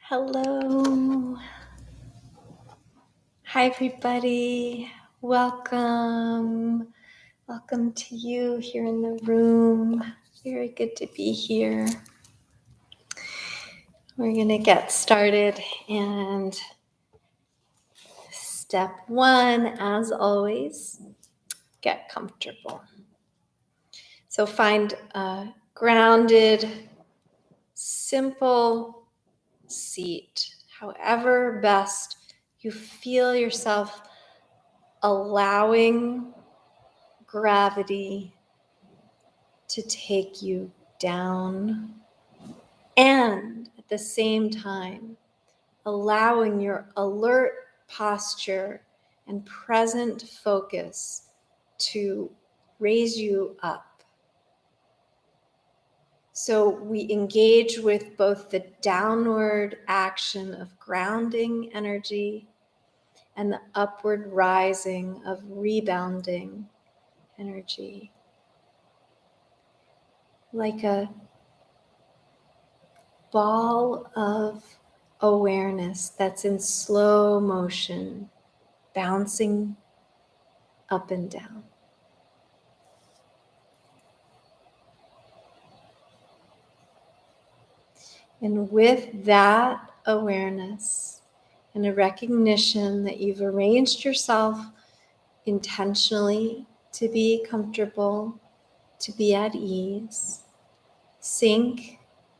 Hello. Hi, everybody. Welcome. Welcome to you here in the room. Very good to be here. We're going to get started. And step one, as always, get comfortable. So find a grounded, simple seat, however best you feel yourself allowing gravity to take you down, and at the same time allowing your alert posture and present focus to raise you up. So we engage with both the downward action of grounding energy and the upward rising of rebounding energy. Like a ball of awareness that's in slow motion, bouncing up and down. And with that awareness and a recognition that you've arranged yourself intentionally to be comfortable, to be at ease, sink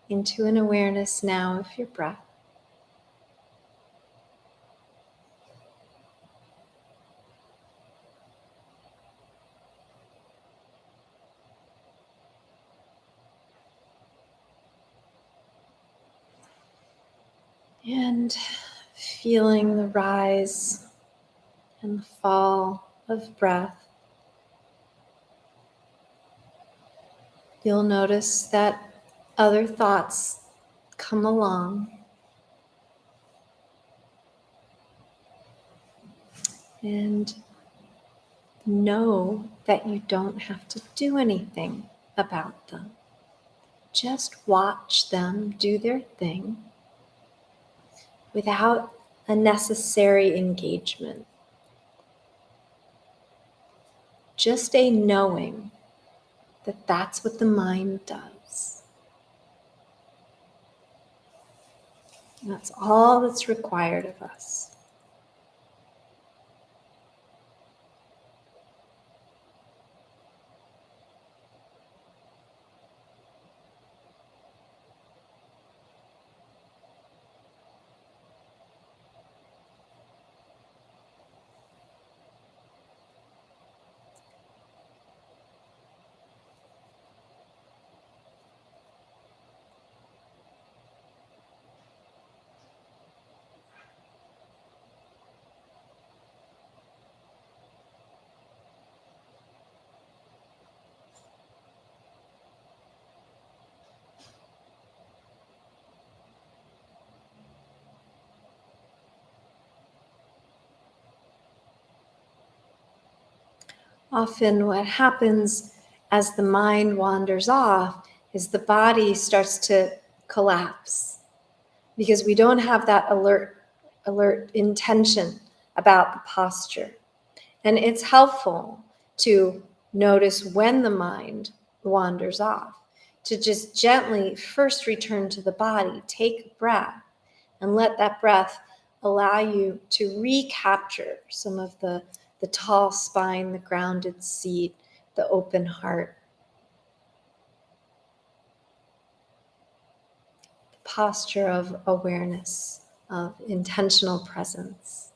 into an awareness now of your breath. And feeling the rise and the fall of breath. You'll notice that other thoughts come along. And know that you don't have to do anything about them. Just watch them do their thing without a necessary engagement. Just a knowing that that's what the mind does. And that's all that's required of us. Often what happens as the mind wanders off is the body starts to collapse because we don't have that alert intention about the posture. And it's helpful to notice when the mind wanders off, to just gently first return to the body, take a breath, and let that breath allow you to recapture some of the tall spine, the grounded seat, the open heart. The posture of awareness, of intentional presence.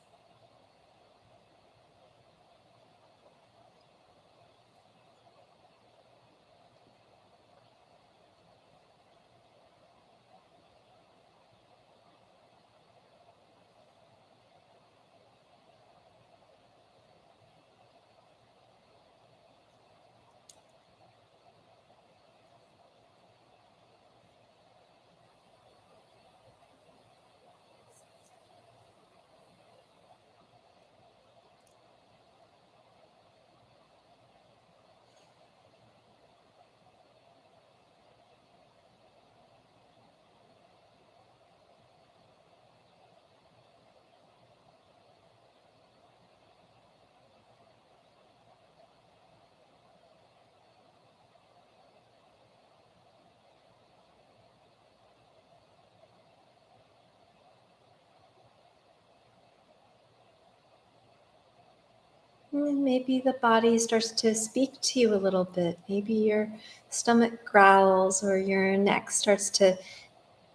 Maybe the body starts to speak to you a little bit. Maybe your stomach growls or your neck starts to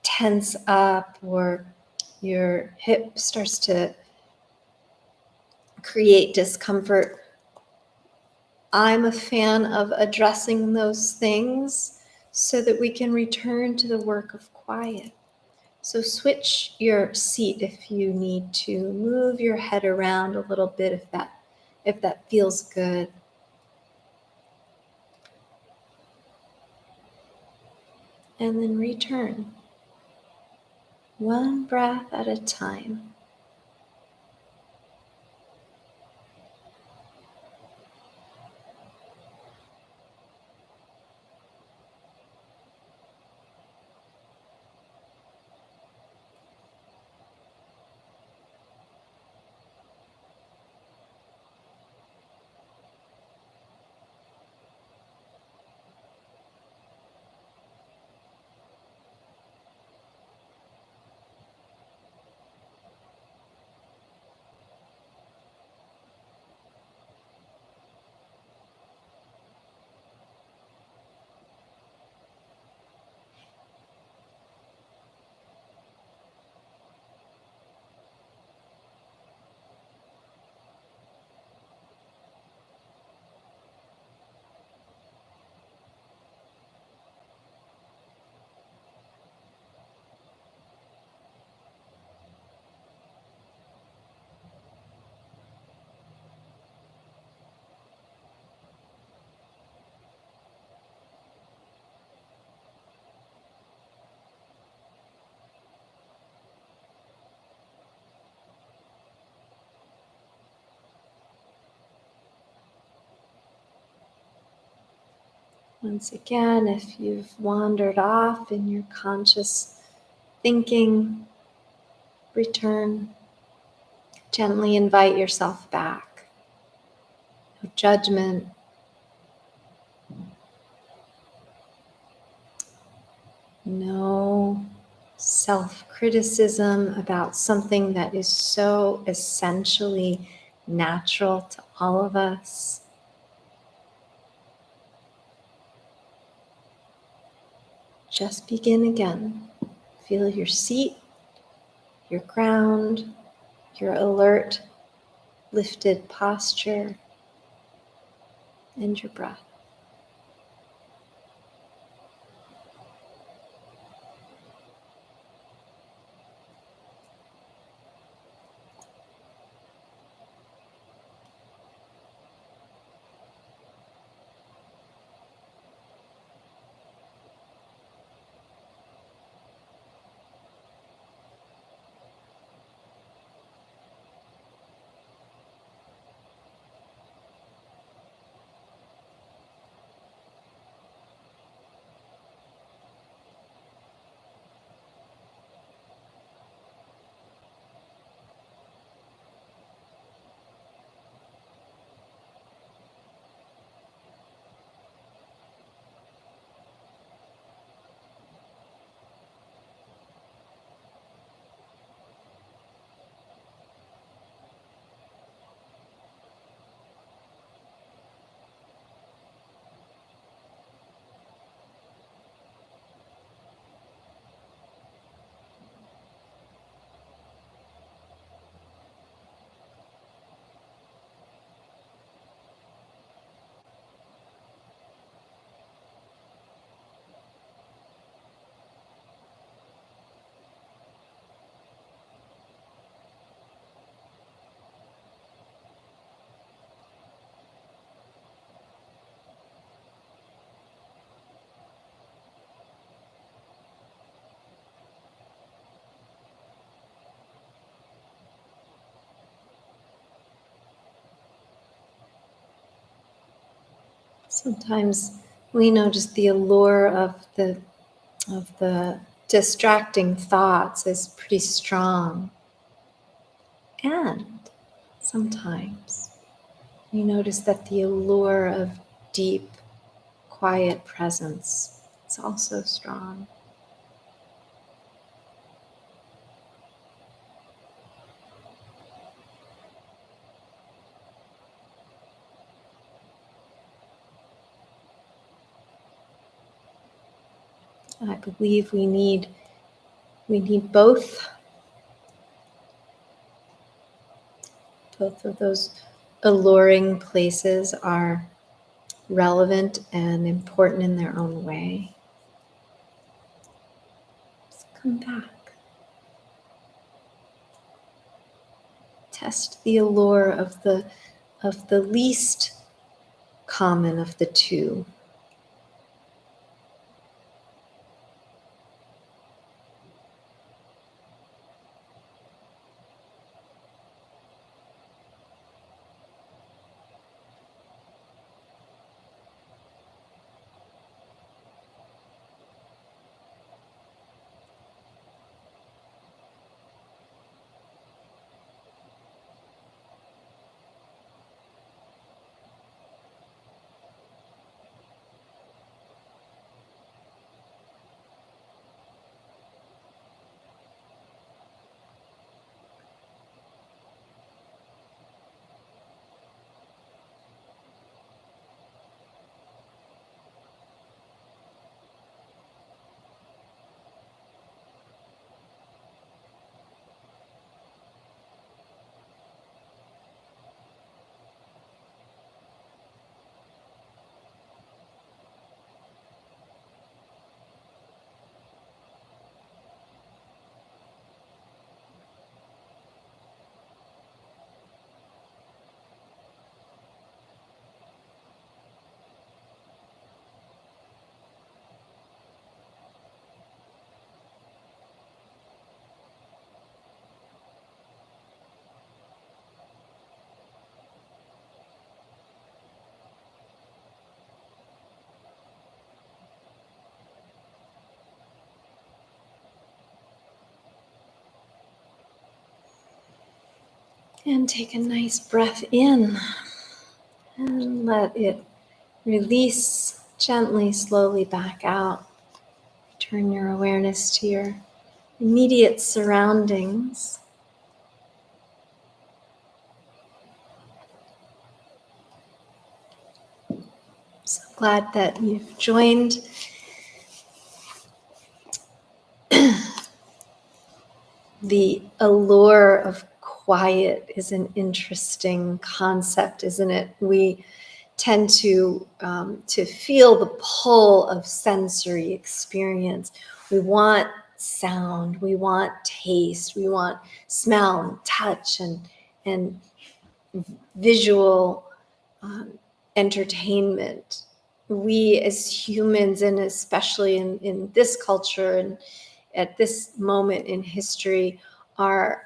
tense up or your hip starts to create discomfort. I'm a fan of addressing those things so that we can return to the work of quiet. So switch your seat if you need to. Move your head around a little bit if that feels good. And then return. One breath at a time. Once again, if you've wandered off in your conscious thinking, return. Gently invite yourself back. No judgment. No self-criticism about something that is so essentially natural to all of us. Just begin again. Feel your seat, your ground, your alert, lifted posture, and your breath. Sometimes we notice the allure of the distracting thoughts is pretty strong. And sometimes we notice that the allure of deep, quiet presence is also strong. believe we need both. Both of those alluring places are relevant and important in their own way. Just come back. Test the allure of the least common of the two. And take a nice breath in and let it release gently, slowly back out. Turn your awareness to your immediate surroundings. So glad that you've joined. The allure of quiet is an interesting concept, isn't it? We tend to feel the pull of sensory experience. We want sound, we want taste, we want smell and touch and visual entertainment. We as humans, and especially in this culture and at this moment in history, are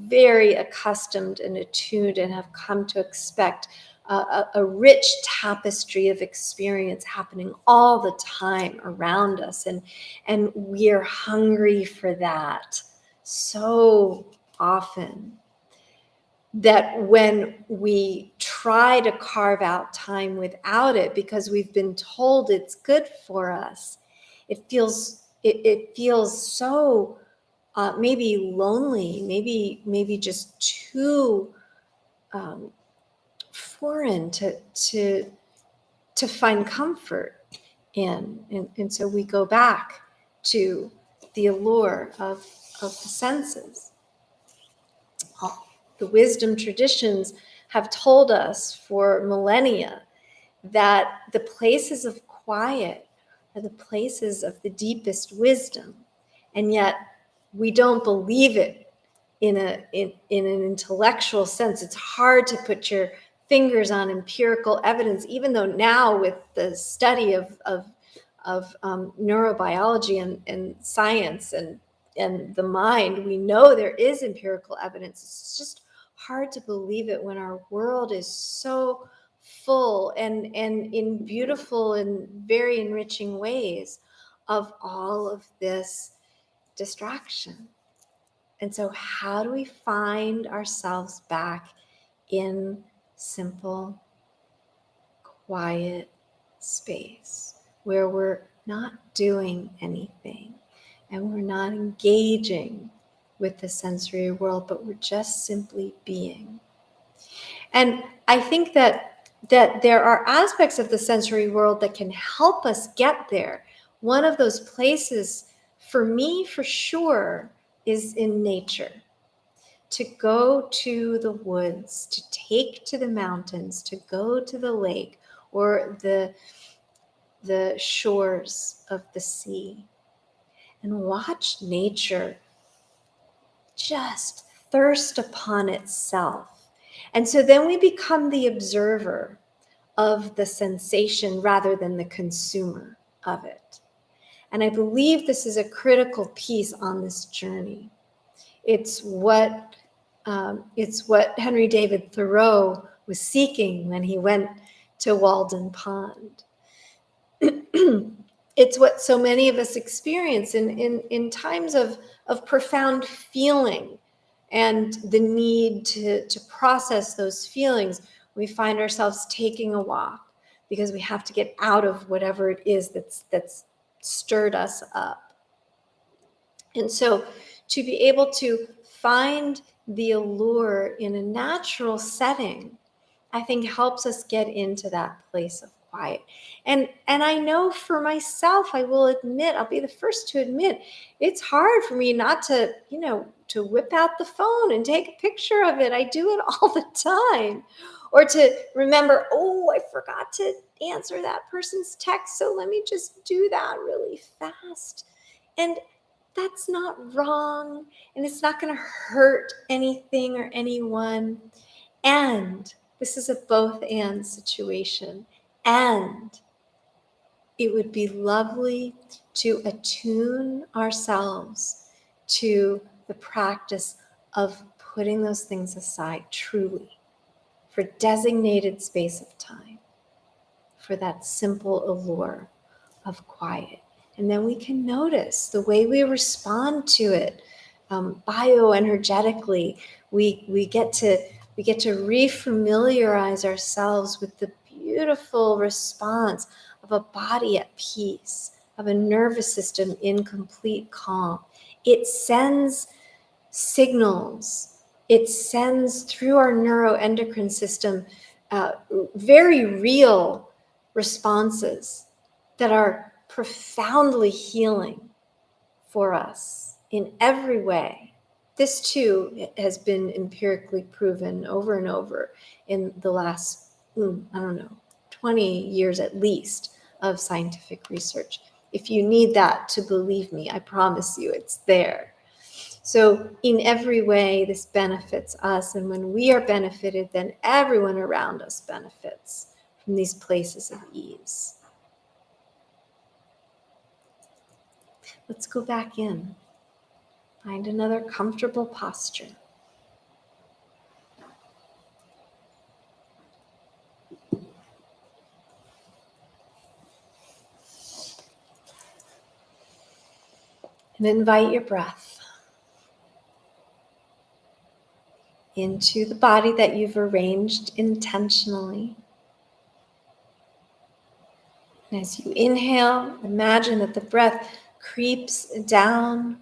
very accustomed and attuned and have come to expect a rich tapestry of experience happening all the time around us. And we're hungry for that so often that when we try to carve out time without it because we've been told it's good for us, it feels so maybe lonely, maybe just too foreign to find comfort in, and so we go back to the allure of the senses. The wisdom traditions have told us for millennia that the places of quiet are the places of the deepest wisdom, and yet we don't believe it in an intellectual sense. It's hard to put your fingers on empirical evidence, even though now with the study of neurobiology and science and the mind, we know there is empirical evidence. It's just hard to believe it when our world is so full and in beautiful and very enriching ways of all of this distraction. And so how do we find ourselves back in simple, quiet space where we're not doing anything and we're not engaging with the sensory world, but we're just simply being? And I think that there are aspects of the sensory world that can help us get there. one of those places for me, for sure, is in nature. To go to the woods, to take to the mountains, to go to the lake or the shores of the sea and watch nature just thirst upon itself. And so then we become the observer of the sensation rather than the consumer of it. And I believe this is a critical piece on this journey. It's what Henry David Thoreau was seeking when he went to Walden Pond. It's what so many of us experience in times of profound feeling and the need to process those feelings. We find ourselves taking a walk because we have to get out of whatever it is that's stirred us up. And so to be able to find the allure in a natural setting, I think helps us get into that place of quiet. And I know for myself, I will admit, I'll be the first to admit, it's hard for me not to, to whip out the phone and take a picture of it. I do it all the time. Or to remember, oh, I forgot to answer that person's text, so let me just do that really fast. And that's not wrong, and it's not going to hurt anything or anyone. And this is a both and situation. And it would be lovely to attune ourselves to the practice of putting those things aside truly for designated space of time, for that simple allure of quiet. And then we can notice the way we respond to it bioenergetically. We get to refamiliarize ourselves with the beautiful response of a body at peace, of a nervous system in complete calm. It sends signals. It sends through our neuroendocrine system very real responses that are profoundly healing for us in every way. This too has been empirically proven over and over in the last, 20 years at least of scientific research. If you need that to believe me, I promise you it's there. So in every way, this benefits us. And when we are benefited, then everyone around us benefits from these places of ease. Let's go back in. Find another comfortable posture. And invite your breath into the body that you've arranged intentionally. And as you inhale, imagine that the breath creeps down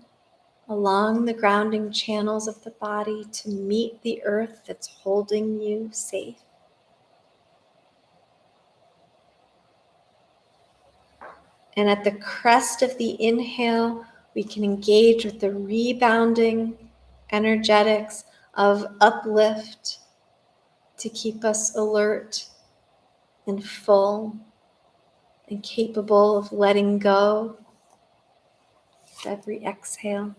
along the grounding channels of the body to meet the earth that's holding you safe. And at the crest of the inhale, we can engage with the rebounding energetics of uplift to keep us alert and full and capable of letting go with every exhale.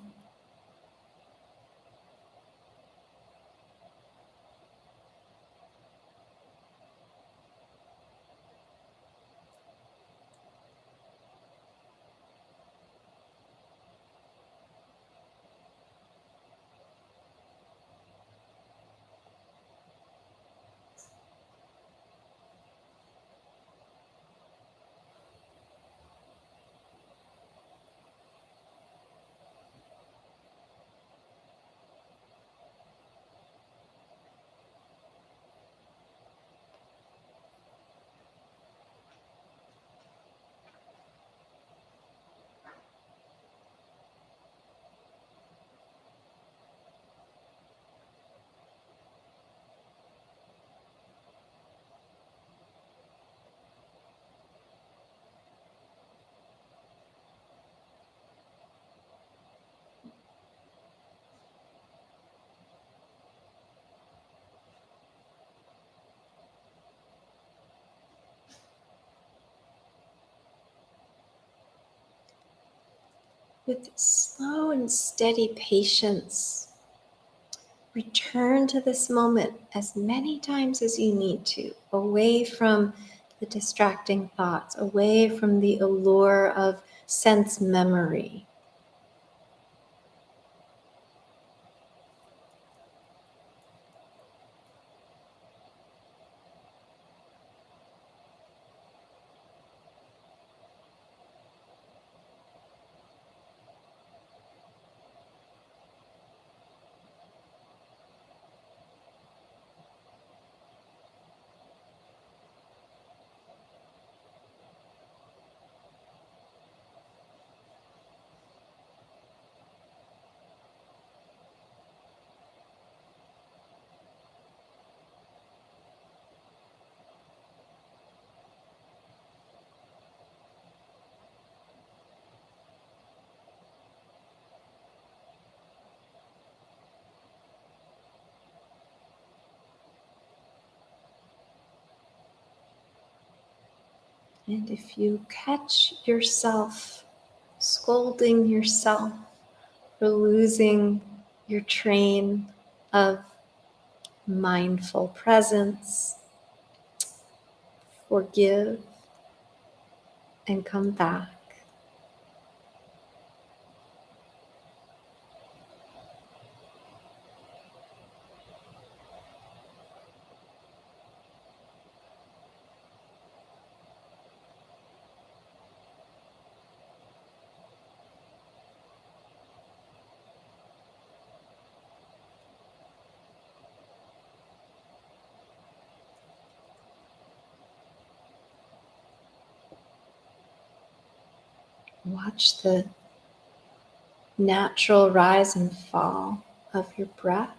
with slow and steady patience, return to this moment as many times as you need to, away from the distracting thoughts, away from the allure of sense memory. And if you catch yourself scolding yourself for losing your train of mindful presence, forgive and come back. Watch the natural rise and fall of your breath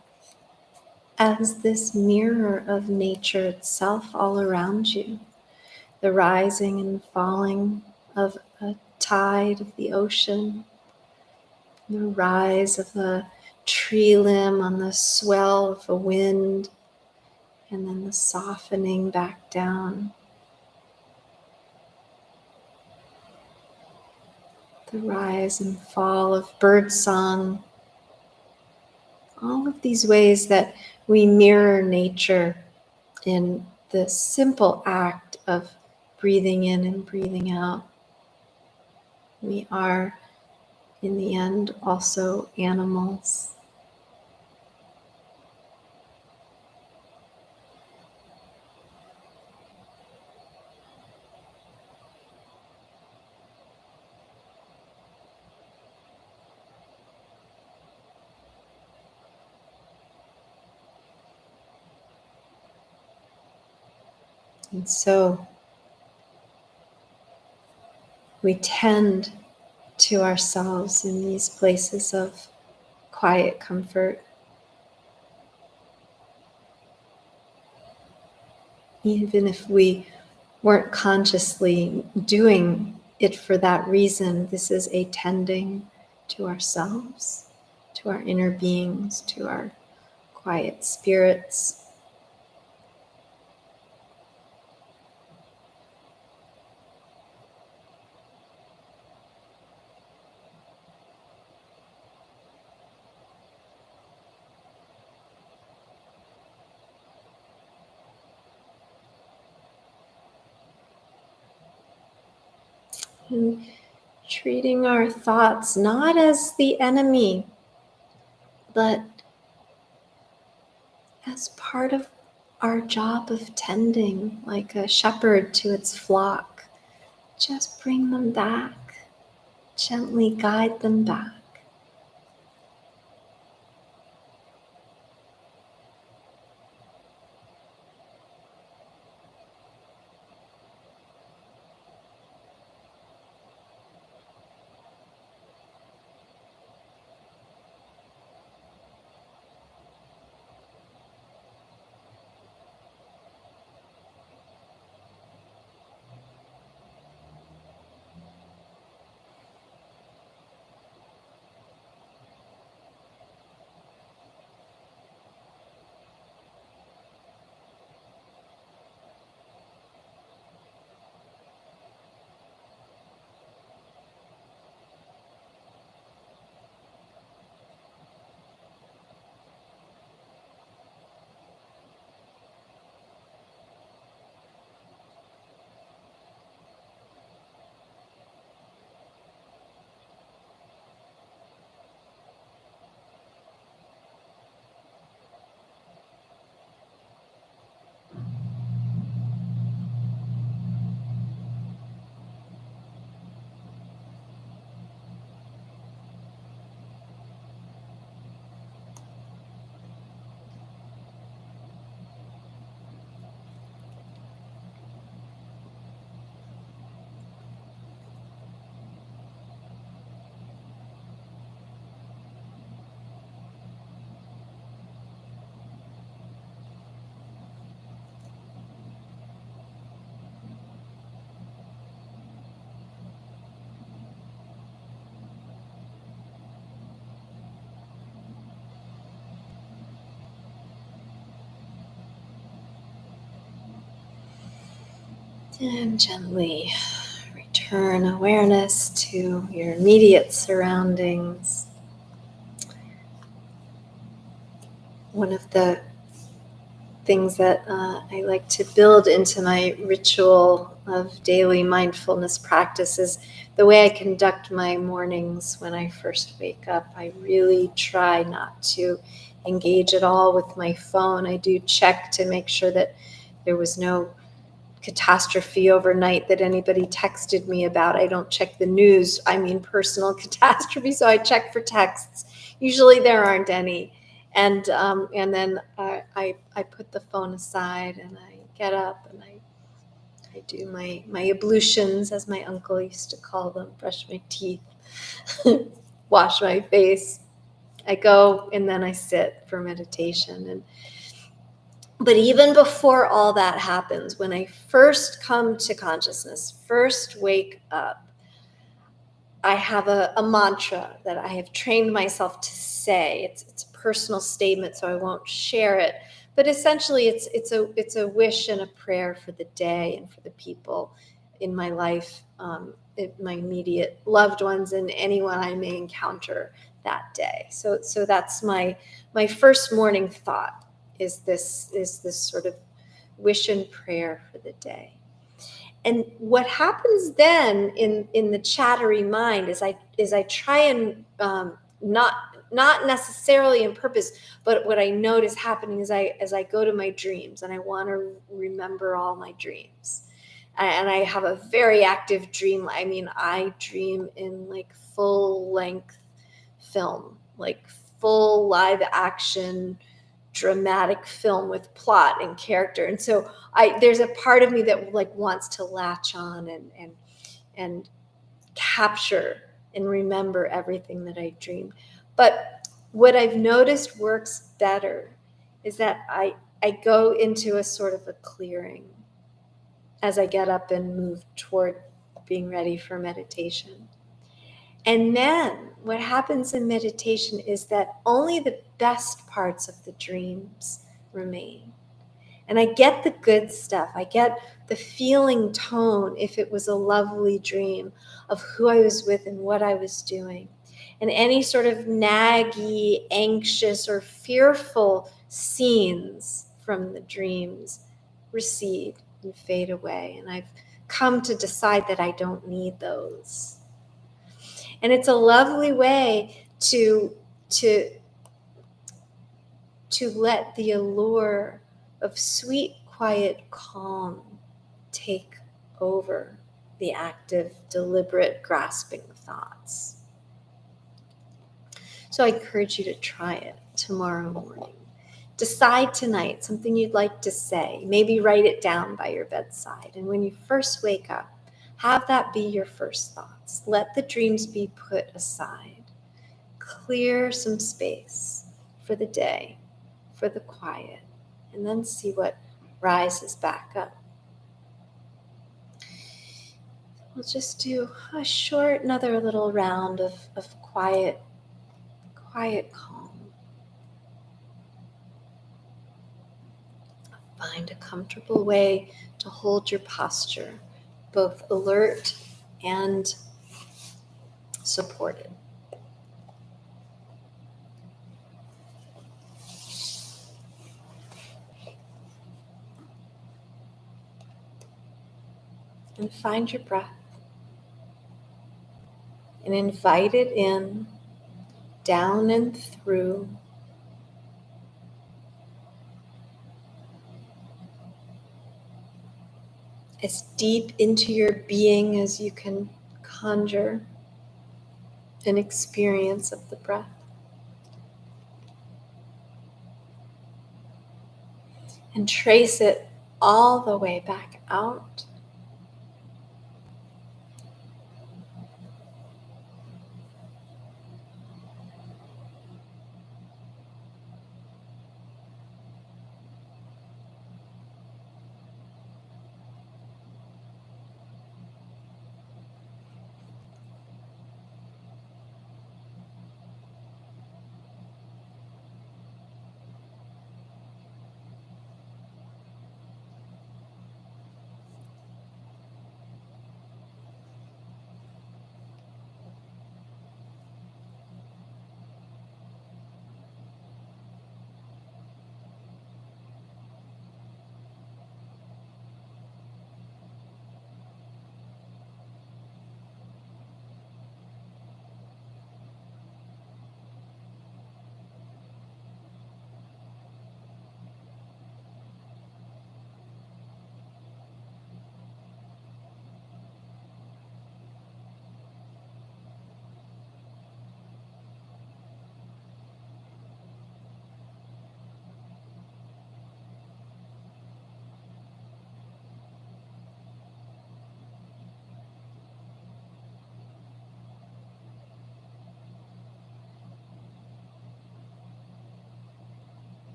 as this mirror of nature itself all around you. The rising and falling of a tide of the ocean, the rise of a tree limb on the swell of a wind, and then the softening back down. The rise and fall of birdsong. All of these ways that we mirror nature in the simple act of breathing in and breathing out. We are, in the end, also animals. And so we tend to ourselves in these places of quiet comfort. Even if we weren't consciously doing it for that reason, this is a tending to ourselves, to our inner beings, to our quiet spirits. And treating our thoughts not as the enemy, but as part of our job of tending, like a shepherd to its flock. Just bring them back, gently guide them back. And gently return awareness to your immediate surroundings. One of the things that I like to build into my ritual of daily mindfulness practice is the way I conduct my mornings when I first wake up. I really try not to engage at all with my phone. I do check to make sure that there was no catastrophe overnight that anybody texted me about. I don't check the news. I mean personal catastrophe, so I check for texts. Usually there aren't any. And then I put the phone aside and I get up and I do my ablutions, as my uncle used to call them, brush my teeth, wash my face. I go and then I sit for meditation. But even before all that happens, when I first come to consciousness, first wake up, I have a mantra that I have trained myself to say. It's a personal statement, so I won't share it. But essentially, it's a wish and a prayer for the day and for the people in my life, my immediate loved ones, and anyone I may encounter that day. So that's my first morning thought. Is this sort of wish and prayer for the day. And what happens then in the chattery mind is I try and not necessarily in purpose, but what I notice happening is as I go to my dreams and I want to remember all my dreams. And I have a very active dream. I mean, I dream in like full length film, like full live action dramatic film with plot and character. And so there's a part of me that like wants to latch on and capture and remember everything that I dreamed. But what I've noticed works better is that I go into a sort of a clearing as I get up and move toward being ready for meditation. And then what happens in meditation is that only the best parts of the dreams remain. And I get the good stuff. I get the feeling tone, if it was a lovely dream, of who I was with and what I was doing. And any sort of naggy, anxious, or fearful scenes from the dreams recede and fade away. And I've come to decide that I don't need those. And it's a lovely way to let the allure of sweet, quiet calm take over the active, deliberate grasping of thoughts. So I encourage you to try it tomorrow morning. Decide tonight something you'd like to say. Maybe write it down by your bedside. And when you first wake up, have that be your first thoughts. Let the dreams be put aside. Clear some space for the day, for the quiet, and then see what rises back up. We'll just do a short, another little round of quiet calm. Find a comfortable way to hold your posture, both alert and supported. And find your breath. And invite it in, down and through. As deep into your being as you can conjure an experience of the breath. And trace it all the way back out.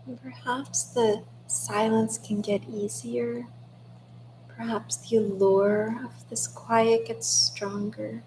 And perhaps the silence can get easier. Perhaps the allure of this quiet gets stronger.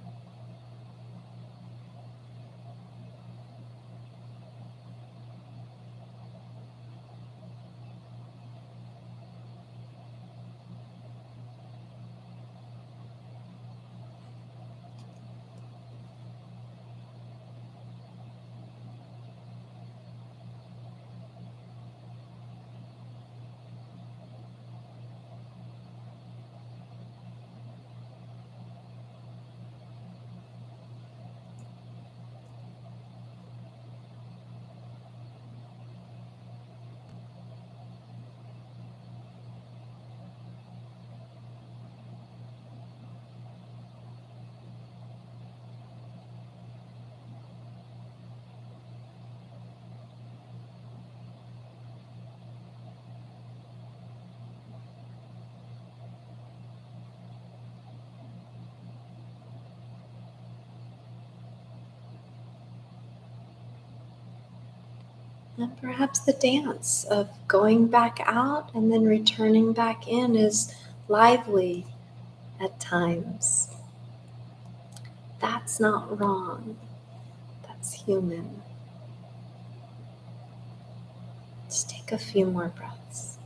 And perhaps the dance of going back out and then returning back in is lively at times. That's not wrong. That's human. Just take a few more breaths.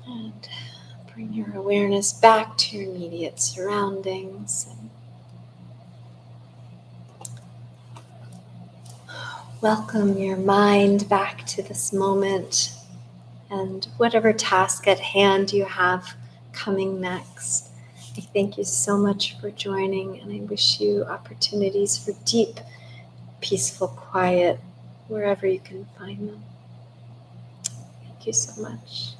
And bring your awareness back to your immediate surroundings. And welcome your mind back to this moment and whatever task at hand you have coming next. I thank you so much for joining, and I wish you opportunities for deep, peaceful quiet wherever you can find them. Thank you so much.